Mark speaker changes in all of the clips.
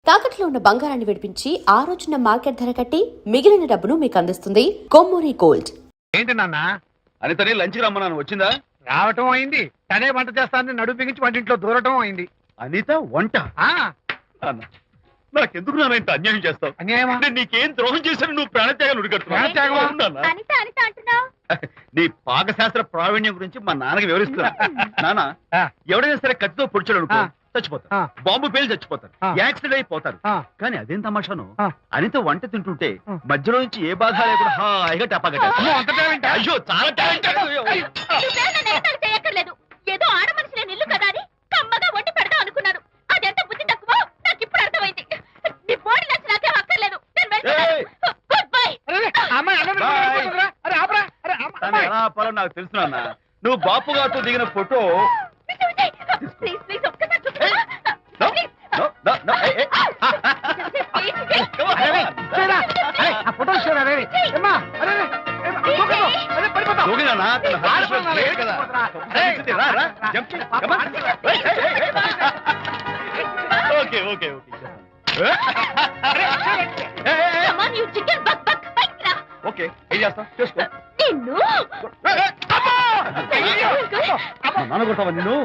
Speaker 1: తాకట్లో ఉన్న బంగారాన్ని విడిపించి ఆ రోజున మార్కెట్ ధర కట్టి మిగిలిన డబ్బును మీకు అందిస్తుంది కొమ్మూరి గోల్డ్.
Speaker 2: ఏంటి నాన్న
Speaker 3: అనితని లంచ్ రమ్మన్నాను, వచ్చిందా?
Speaker 2: రావటం అయింది, తనే వంట చేస్తానని నడుము బిగించి వంటింట్లో దూరటం అయింది.
Speaker 3: అనిత వంట? నాకెందుకు నాన్న ఇంత అన్యాయం చేస్తావు?
Speaker 2: అన్యాయమా?
Speaker 3: నీకేం ద్రోహం చేశాను? నువ్వు ప్రాణత్యాగం నీ పాకశాస్త్ర ప్రావీణ్యం గురించి మా నాన్నకి వివరిస్తున్నా. నాన్న, ఎవడైనా సరే కత్తితో పొడిచాడు అనుకో చచ్చిపోతారు, బాంబు పేలు చచ్చిపోతారు, యాక్సిడెంట్ అయిపోతారు. కానీ అదేం తమాషాను, అనిత వంట తింటుంటే మధ్యలో నుంచి ఏ బాధ లేకుండా హాయిగా టపాకట్టేస్తారు. అయ్యో చాలా టాలెంట్.
Speaker 4: ఏదో ఆడ మనిషి నిల్లు కదా అని కమ్మగా వండి పెడదాం అనుకున్నాను. అదెంత బుద్ధి తక్కువ నాకు ఇప్పుడు అర్థమైంది. నీ బాడీ నచ్చి నాకేం అక్కర్లేదు.
Speaker 3: ఎలా ఆపాలో నాకు తెలుసు నాన్న. నువ్వు బాపు గారితో దిగిన ఫోటో
Speaker 4: ప్లీజ్ ప్లీజ్ ఒక్కసారి చూపించు.
Speaker 3: ఓకే ఓకే ఓకే ఓకే ఏం చేస్తావు చేసుకో. నాన్న కొట్టావా నిన్ను?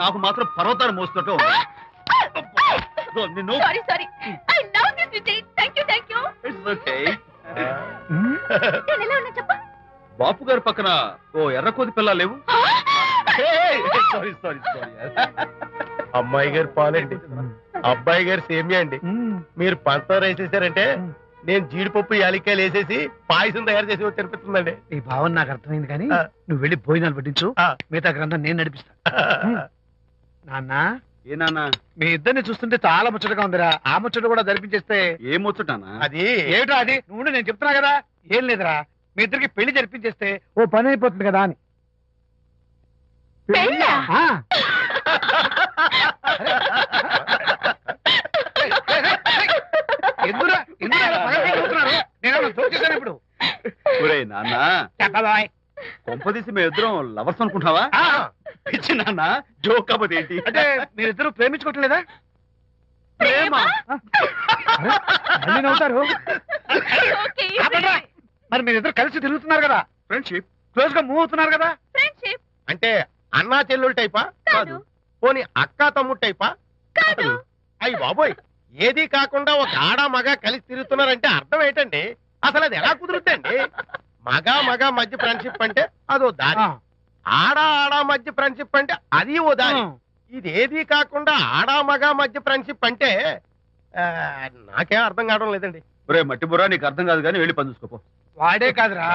Speaker 3: నాకు మాత్రం పర్వతాలు మోస్తున్నట్టు నిన్ను. బాపు గారి పక్కన ఓ ఎర్ర కోతి పిల్ల లేవు? Sorry sorry sorry.
Speaker 5: అమ్మాయి గారు పాలండి, అబ్బాయి గారు సేమియా అండి. మీరు పంచదార వేసేసారంటే నేను జీడిపప్పు యాలిక్కాయలు వేసేసి పాయసం తయారు చేసి తినిపిస్తుందండి.
Speaker 2: ఈ భావన నాకు అర్థమైంది, కానీ నువ్వు వెళ్ళి భోజనాలు పట్టించు, మిగతా గ్రంథం నేను నడిపిస్తా. నాన్న,
Speaker 3: ఏ నాన్న?
Speaker 2: మీ ఇద్దరిని చూస్తుంటే చాలా ముచ్చటగా ఉందిరా. ఆ ముచ్చట కూడా జరిపించేస్తే.
Speaker 3: ఏం ముచ్చటానా?
Speaker 2: అది ఏమిటో అది నువ్వు నేను చెప్తున్నా కదా. ఏం లేదురా, మీ ఇద్దరికి పెళ్లి జరిపించేస్తే ఓ పని అయిపోతుంది కదా అని. ఎందురా నేను చూసేసాను ఇప్పుడు.
Speaker 3: ఒరేయ్ నాన్న,
Speaker 2: చెప్పబాయ్,
Speaker 3: కొంపదీసి మేము ఇద్దరం లవర్స్ అనుకుంటావా? పిచ్చి నాన్న, జోక్ కాకపోతే ఏంటి?
Speaker 2: అంటే మీరిద్దరు ప్రేమించుకోవట్లేదా?
Speaker 3: ప్రేమ?
Speaker 2: మళ్ళీ నవ్వుతారు. మరి మీరిద్దరు కలిసి తిరుగుతున్నారు కదా,
Speaker 3: ఫ్రెండ్షిప్,
Speaker 2: క్లోజ్ గా మూవ్ అవుతున్నారు కదా.
Speaker 5: అంటే అన్నా చెల్లెలు టైపా?
Speaker 3: కాదు.
Speaker 5: పోనీ అక్కా తమ్ముడు టైపా?
Speaker 4: కాదు.
Speaker 5: అయ్యి బాబోయ్, ఏది కాకుండా ఒక ఆడ మగ కలిసి తిరుగుతున్నారంటే అర్థం ఏంటండి? అసలు అది ఎలా కుదురుద్దండి? మగ మగ మధ్య ఫ్రెండ్షిప్ అంటే అదో దారి, ఆడ ఆడ మధ్య ఫ్రెండ్షిప్ అంటే అది ఓ దారి. ఇది ఏది కాకుండా ఆడ మగ మధ్య ఫ్రెండ్షిప్ అంటే నాకేం అర్థం కావడం లేదండి.
Speaker 3: ఒరే మట్టి బుర్రా, నీకు అర్థం కాదు కానీ వెళ్ళి పని చూసుకోపో.
Speaker 2: వాడే కాదురా,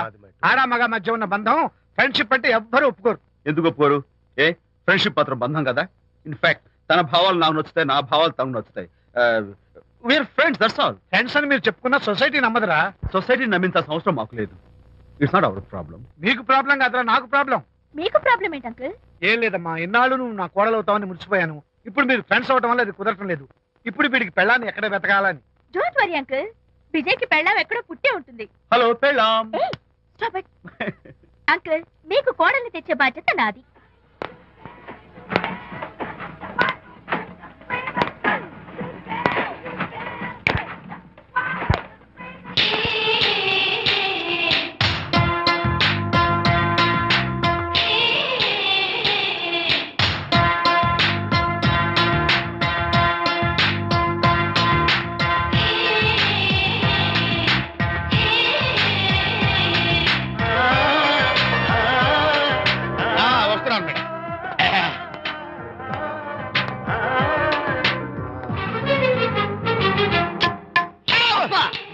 Speaker 2: ఆడ మగ మధ్య ఉన్న బంధం ఫ్రెండ్షిప్ అంటే ఎవ్వరు ఒప్పుకోరు.
Speaker 3: ఎందుకు ఒప్పుకోరు? ఏ ఫ్రెండ్షిప్ మాత్రం బంధం కదా. ఇన్ఫాక్ట్ తన భావాలు నాకు నచ్చుతాయి, నా భావాలు తనకు నచ్చుతాయి. We're friends, that's all.
Speaker 2: Friends అని మీరు చెప్పుకున్న సొసైటీ నమ్మదురా.
Speaker 3: సొసైటీ నమ్మించాల్సిన అవసరం మాకు లేదు. It's not our problem.
Speaker 2: మీకు ప్రాబ్లం కాదురా, నాకు ప్రాబ్లం.
Speaker 4: మీకు ప్రాబ్లం ఏంటి అంకుల్?
Speaker 2: ఏం లేదమ్మా, ఇన్నాళ్ళు నువ్వు నా కోడలు అవుతావని మురిసిపోయాను. ఇప్పుడు మీరు ఫ్రెండ్స్ అవడం వల్ల అది కుదరటం లేదు. ఇప్పుడు వీడికి పెళ్ళాన్ని ఎక్కడ వెతకాలని.
Speaker 4: డోంట్ వరీ అంకుల్, విజయ్కి పెళ్ళాం ఎక్కడో పుట్టే ఉంటుంది.
Speaker 3: హలో పెళ్ళాం.
Speaker 4: అంకుల్, మీకు కోడల్ని తెచ్చే బాధ్యత నాది.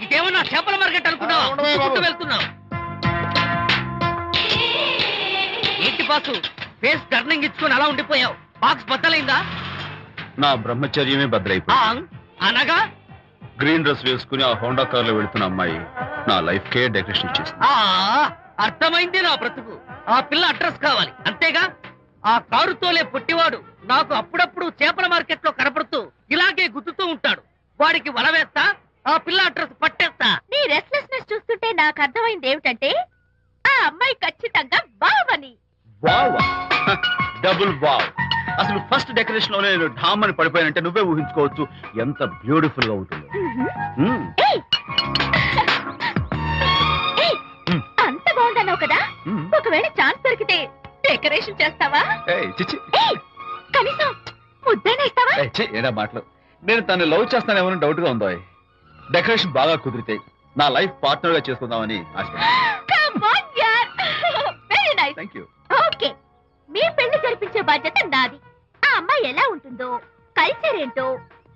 Speaker 6: ఇదేమన్నా చేపల మార్కెట్ అనుకున్నావా? వెళ్తున్నావు ఏంటి బాసు, ఫేస్ టర్నింగ్ ఇచ్చుకొని అలా ఉండిపోయావు? బాక్స్ బద్దలైందా?
Speaker 3: నా బ్రహ్మచర్యమే బద్దలైపోయింది.
Speaker 6: అనగా
Speaker 3: గ్రీన్ డ్రెస్ వేసుకుని ఆ హోండా కార్ లో వెళుతున్న అమ్మాయి నా లైఫ్ కే డెకరేషన్ ఇచ్చేసింది.
Speaker 6: అర్థమైంది నా బ్రతుకు. ఆ పిల్ల అడ్రస్ కావాలి అంతేగా. ఆ కారు తోలే పుట్టివాడు నాకు అప్పుడప్పుడు చేపల మార్కెట్ లో కనపడుతూ ఇలాగే గుద్దుతూ ఉంటాడు. వాడికి వల వేస్తా, ఆ పిల్ల అడ్రస్ పట్టేస్తా.
Speaker 4: నీ రెస్ట్లెస్నెస్ చూస్తుంటే నాకు అర్థమైంది ఏమిటంటే ఆ అమ్మాయి ఖచ్చితంగా బావని.
Speaker 3: Wow, double wow. అసలు ఫస్ట్ డెకరేషన్ లోనే నేను ఢామ్ అని పడిపోయానంటే నువ్వే ఊహించుకోవచ్చు ఎంత బ్యూటిఫుల్ గా ఉంటుందో. మ్మ్.
Speaker 4: ఏయ్! ఏయ్! అంత బాగుందన్నావు కదా,
Speaker 3: మ్మ్.
Speaker 4: ఒకవేళ ఛాన్స్ దొరికితే డెకరేషన్ చేస్తావా?
Speaker 3: ఏయ్, చిచ్చి.
Speaker 4: ఏయ్! కనీసం ముద్దైనా ఇస్తావా?
Speaker 3: ఏయ్, ఛీ, ఏడా మాటలు. నేను తను లవ్ చేస్తానేమో డౌట్ గా ఉందో. డెకరేషన్ బాగా కుదిరితే నా లైఫ్ పార్ట్నర్ గా చేసుకుందామని ఆశ.
Speaker 4: Come on, yaar. Very nice.
Speaker 3: Thank you.
Speaker 4: Okay, మీ పెళ్లి జరిపించే బాధ్యత నాది. ఆ అమ్మాయి ఎలా ఉంటుందో, కల్చర్ ఏంటో,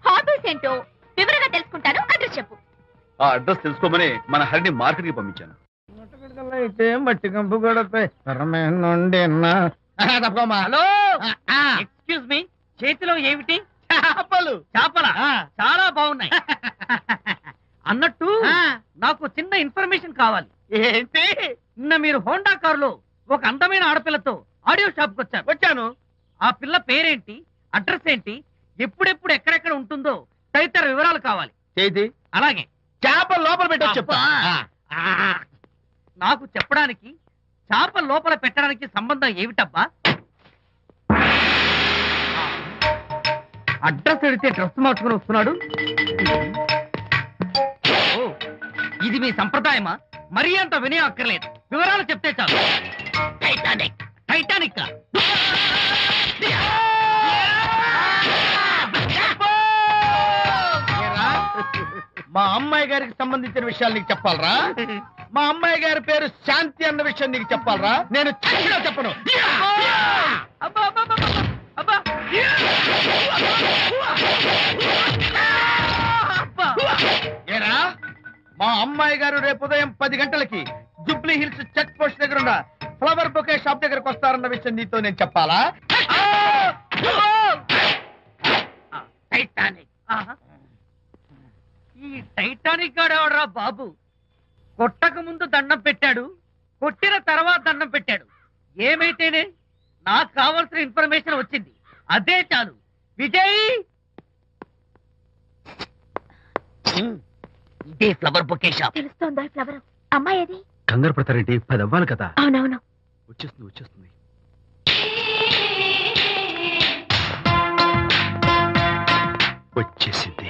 Speaker 4: హాబీస్ ఏంటో వివరంగా తెలుసుకుంటాను. అడ్రస్ చెప్పు.
Speaker 3: ఆ అడ్రస్ తెలుసుకోమని మన హరిని మార్కెట్ కి పంపించాను.
Speaker 2: అయితే మట్టి కంపు గడపై
Speaker 6: హలో, ఎక్స్క్యూజ్ మీ, చేతిలో ఏమిటి?
Speaker 2: చేపలు.
Speaker 6: చేపల చాలా బాగున్నాయి. అన్నట్టు నాకు చిన్న ఇన్ఫర్మేషన్ కావాలి.
Speaker 2: ఏంటి?
Speaker 6: నిన్న మీరు హోండా కారులో ఒక అందమైన ఆడపిల్లతో ఆడియో షాప్ కు వచ్చాను. ఆ పిల్ల పేరేంటి, అడ్రస్ ఏంటి, ఎప్పుడెప్పుడు ఎక్కడెక్కడ ఉంటుందో తదితర వివరాలు కావాలి.
Speaker 2: చేతి
Speaker 6: అలాగే
Speaker 2: చేపలు లోపల పెట్టి చెప్తా.
Speaker 6: అబ్బా. నాకు చెప్పడానికి చేప లోపల పెట్టడానికి సంబంధం ఏమిటబ్బా? అడ్రస్ అడిగితే డ్రెస్ మార్చుకుని వస్తున్నాడు. ఓ, ఇది మీ సంప్రదాయమా? మరీ అంత వినయం అక్కర్లేదు, వివరాలు చెప్తే చాలు. టైటానిక్. టైటానిక్
Speaker 2: మా అమ్మాయి గారికి సంబంధించిన విషయాలు నీకు చెప్పాలరా? మా అమ్మాయి గారి పేరు శాంతి అన్న విషయం నీకు చెప్పాలరా? నేను చచ్చినా చెప్పను.
Speaker 6: అబ్బా, అబ్బా, అబ్బా, అబ్బా. అబ్బా.
Speaker 2: ఏరా, మా అమ్మాయి గారు రేపు ఉదయం 10 గంటలకి జుబ్లీ హిల్స్ చెక్ పోస్ట్ దగ్గర ఉన్న ఫ్లవర్ బొకే షాప్ దగ్గరకు వస్తారన్న విషయం నీతో నేను చెప్పాలా?
Speaker 6: టైటానిక్. ఆహా. ఈ టైటానిక్ గాడెవడరా బాబు? కొట్టక ముందు దండం పెట్టాడు, కొట్టిన తర్వాత దండం పెట్టాడు. ఏమైతేనే నాకు కావాల్సిన ఇన్ఫర్మేషన్ వచ్చింది, అదే చాలు. విజయ్, ఇదే ఫ్లవర్ బొకే షాప్.
Speaker 4: తెలుస్తోందా ఫ్లవర్? అమ్మాయి ఏది?
Speaker 3: కంగారు పడతారేంటి? 10 అవ్వాలి కదా.
Speaker 4: అవునవును.
Speaker 3: వచ్చేస్తుంది వచ్చేస్తుంది. వచ్చేసింది.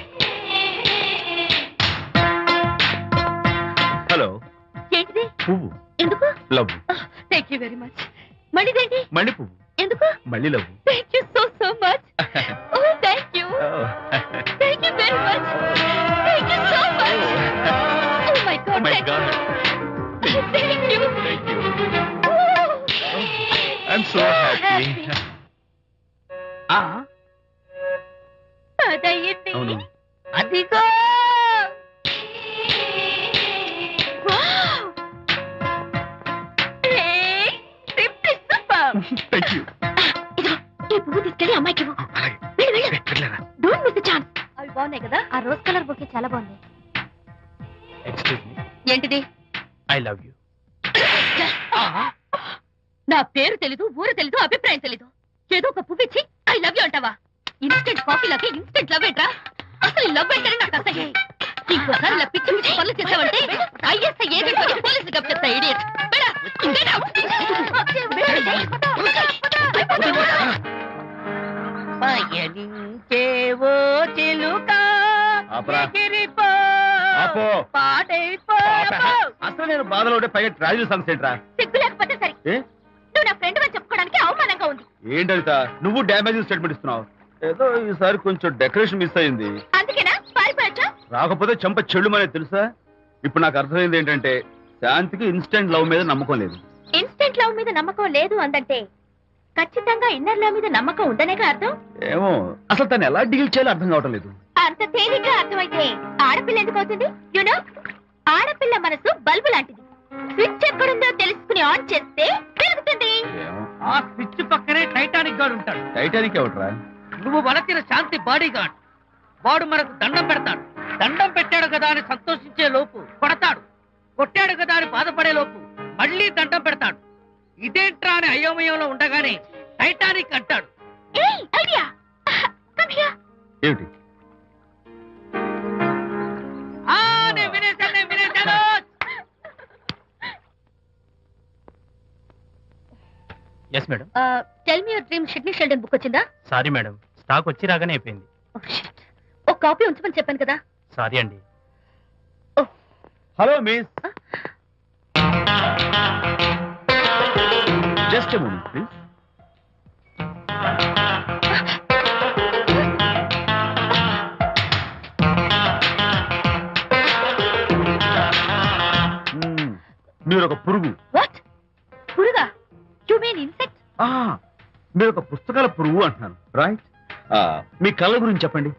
Speaker 3: హలో.
Speaker 4: ఏంటిది?
Speaker 3: పువ్వు.
Speaker 4: ఎందుకు?
Speaker 3: Love.
Speaker 4: Thank you very much. మళ్ళీదేంటి?
Speaker 3: మళ్ళీ పువ్వు.
Speaker 4: ఎందుకు?
Speaker 3: మళ్ళీ love.
Speaker 4: Thank you so much. Oh thank you. Thank you very much. Thank you so much. Oh my God.
Speaker 3: My God.
Speaker 4: Thank you.
Speaker 3: Thank you. I'm so happy.
Speaker 4: అదయ్యింది.
Speaker 3: అవును.
Speaker 4: అదిగో. Wow. ఏయ్, simply super.
Speaker 3: Thank you.
Speaker 4: ఇదిగో, ఈ పువ్వు తీసుకెళ్ళి అమ్మాయికి ఇవ్వు.
Speaker 3: అలాగే.
Speaker 4: వెళ్ళు, వెళ్ళు.
Speaker 3: వెళ్ళరా.
Speaker 4: Don't miss the chance. అవి బాగున్నాయి కదా? ఆ రోజ్ కలర్ బొకే చాలా బాగుంది.
Speaker 3: Excuse me.
Speaker 4: ఏంటిది?
Speaker 3: I love you.
Speaker 4: నా పేరు తెలీదు, ఊరు తెలీదు, అభిప్రాయం తెలీదు. ఏదో ఒక పువ్వు ఇచ్చి ఐ లవ్ యూ అంటావా? ఇన్స్టెంట్ కాఫీలోకి ఇన్స్టెంట్ లవ్ ఏంట్రా? అసలు లవ్ ఏంటని నాకు అసహ్యం. ఇంకోసారి ఇలా పిచ్చి పిచ్చి పనులు చేసావంటే ఐఎస్ఐ ఏజెంట్ వచ్చి పోలీసులు కప్ చెప్తా. ఇడియట్.
Speaker 6: పయనించేవో చిలుక
Speaker 3: ఆపరా.
Speaker 6: ఎగిరిపో,
Speaker 3: ఆపో.
Speaker 6: పాడైపో.
Speaker 3: అసలు నేను బాధలో ఉంటే పైగా ట్రాజడీ సాంగ్స్ ఏంట్రా?
Speaker 4: సిగ్గు లేకపోతే సరే.
Speaker 3: ఏ?
Speaker 4: నువ్వు నా ఫ్రెండ్ అని చెప్పుకోవడానికి అవమానంగా ఉంది.
Speaker 3: ఏంటంట నువ్వు డ్యామేజింగ్ స్టేట్మెంట్ ఇస్తున్నావు? ఏదో ఈసారి కొంచెం డెకరేషన్ మిస్ అయింది.
Speaker 4: అందుకేనా పారిపోయొచ్చా?
Speaker 3: రాకపోతే చెంప చెల్లుమనేది తెలుసా? ఇప్పుడు నాకు అర్థమైంది ఏంటంటే శాంతికి ఇన్స్టెంట్ లవ్ మీద నమ్మకం లేదు.
Speaker 4: ఇన్స్టెంట్ లవ్ మీద నమ్మకం లేదు అందంటే ఖచ్చితంగా ఇన్నర్ లవ్ మీద నమ్మకం ఉందనేగా అర్థం.
Speaker 3: ఏమో అసలు తను ఎలా డీల్ చేయాలో అర్థం కావటం లేదు.
Speaker 4: అంత తేలిగ్గా అర్థమైతే ఆడపిల్ల ఎందుకు అవుతుంది? యునో, ఆడపిల్ల మనసు బల్బు లాంటిది. స్విచ్ ఎక్కడుందో తెలుసుకుని ఆన్ చేస్తే పెరుగుతుంది.
Speaker 3: ఏమో.
Speaker 6: ఆ స్విచ్ పక్కనే టైటానిక్ గాడు ఉంటాడు.
Speaker 3: టైటానిక్ ఎవట్రా?
Speaker 6: నువ్వు వలచిన శాంతి బాడీ గార్డ్. వాడు మనకు దండం పెడతాడు. దండం పెట్టాడు కదా అని సంతోషించే లోపు కొడతాడు. కొట్టాడు కదా అని బాధపడే లోపు మళ్ళీ దండం పెడతాడు. ఇదేంట్రా అని అయోమయంలో ఉండగానే టైటానిక్ అంటాడు.
Speaker 4: ఏయ్ ఐడియా కమ్ హియర్.
Speaker 3: ఏమిటి?
Speaker 6: నేను వినేశాను.
Speaker 7: Yes madam.
Speaker 4: Tell me your dream Sidney Sheldon book వచ్చిందా?
Speaker 7: సారీ మేడం, స్టాక్ వచ్చి రాగానే అయిపోయింది.
Speaker 4: ఒక కాపీ ఉంచమని చెప్పాను కదా.
Speaker 7: సారీ అండి.
Speaker 3: Hello miss, just moment please. మీరు ఒక పురుగు.
Speaker 4: వాట్? పురుగా? You mean insect?
Speaker 3: మీరు ఒక పుస్తకాల పురుగు అంటున్నాను, రైట్? మీ కళ్ళ గురించి చెప్పండి.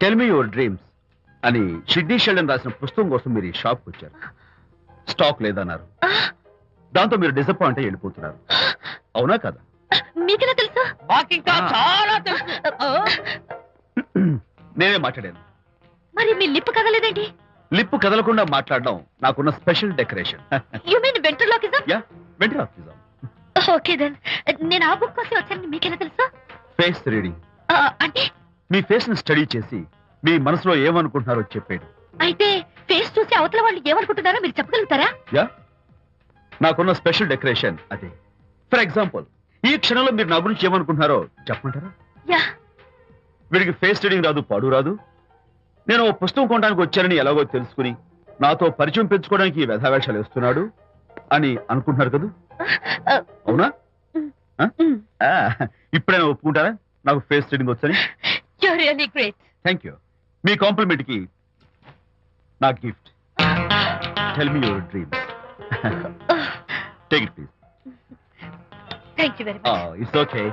Speaker 3: టెల్ మీ యువర్ డ్రీమ్స్ అని షిడ్నీ షెల్డన్ రాసిన పుస్తకం కోసం మీరు ఈ షాప్కి వచ్చారు. స్టాక్ లేదన్నారు. దాంతో మీరు డిసప్పాయింట్ అయ్యి వెళ్ళిపోతున్నారు. అవునా కదా?
Speaker 4: మీకెలా తెలుసు?
Speaker 6: మాకింకా చాలా తెలుసు.
Speaker 3: నేనే మాట్లాడాను.
Speaker 4: మరి మీ లిప్ కదలేదేంటి?
Speaker 3: లిప్పు కదలకుండా మాట్లాడడం నాకున్న special decoration.
Speaker 4: You mean ventriloquism?
Speaker 3: Yeah, ventriloquism.
Speaker 4: Okay then. నేను ఆ బుక్ కోసం వచ్చానని మీకెలా తెలుసు?
Speaker 3: Face reading.
Speaker 4: అంటే
Speaker 3: మీ ఫేస్ ని స్టడీ చేసి మీ మనసులో ఏమనుకుంటున్నారో చెప్పేది.
Speaker 4: అయితే ఫేస్ చూసి అవతల వాళ్ళు ఏమనుకుంటున్నారో మీరు చెప్పగలుగుతారా?
Speaker 3: యా, నాకున్న స్పెషల్ డెకరేషన్ అదే. ఫర్ ఎగ్జాంపుల్, ఈ క్షణంలో మీరు నా గురించి ఏమనుకుంటున్నారో చెప్పమంటారా?
Speaker 4: యా.
Speaker 3: వీడికి ఫేస్ రీడింగ్ రాదు, పాడు రాదు. నేను ఓ పుస్తకం కొనడానికి వచ్చానని ఎలాగో తెలుసుకుని నాతో పరిచయం పెంచుకోవడానికి ఈ వ్యధావేషాలు వేస్తున్నాడు అని అనుకుంటున్నారు కదా? అవునా? ఇప్పుడైనా ఒప్పుకుంటారా నాకు ఫేస్ రీడింగ్ వచ్చని?
Speaker 4: You are really great.
Speaker 3: Thank you. మీ కాంప్లిమెంట్ కి నా gift. Tell me your dreams. Take it please.
Speaker 4: Thank you very much.
Speaker 3: It's okay.